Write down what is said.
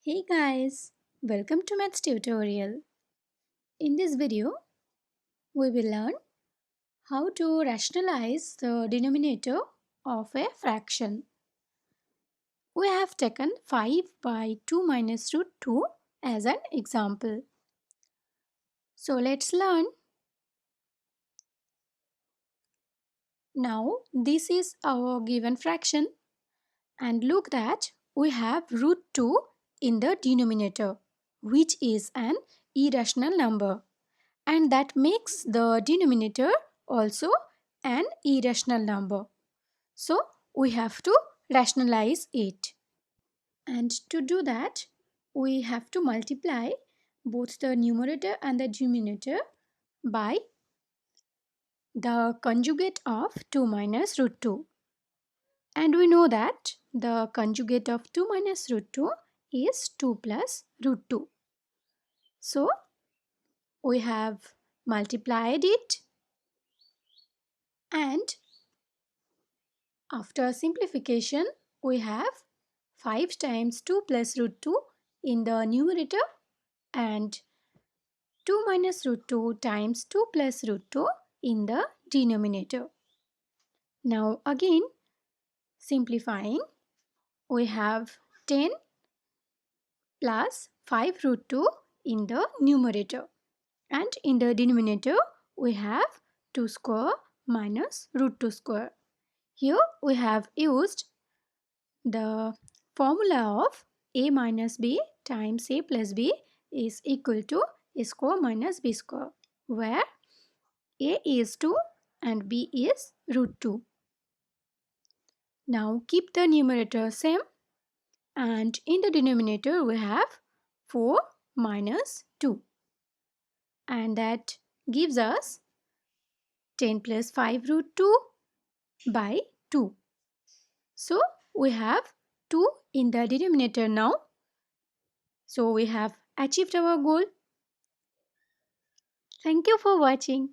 Hey guys, welcome to Maths tutorial. In this video, we will learn how to rationalize the denominator of a fraction. We have taken 5 by 2 minus root 2 as an example. So let's learn. Now this is our given fraction and look that we have root 2 in the denominator, which is an irrational number. And that makes the denominator also an irrational number. So we have to rationalize it. And to do that, we have to multiply both the numerator and the denominator by the conjugate of 2 minus root 2. And we know that the conjugate of 2 minus root 2 is 2 plus root 2. So we have multiplied it, and after simplification, we have 5 times 2 plus root 2 in the numerator and 2 minus root 2 times 2 plus root 2 in the denominator. Now again, simplifying, we have 10 plus 5 root 2 in the numerator, and in the denominator we have 2 square minus root 2 square. Here we have used the formula of a minus b times a plus b is equal to a square minus b square, where a is 2 and b is root 2. Now keep the numerator same, and in the denominator we have 4 minus 2, and that gives us 10 plus 5 root 2 by 2. So we have 2 in the denominator now. So we have achieved our goal. Thank you for watching.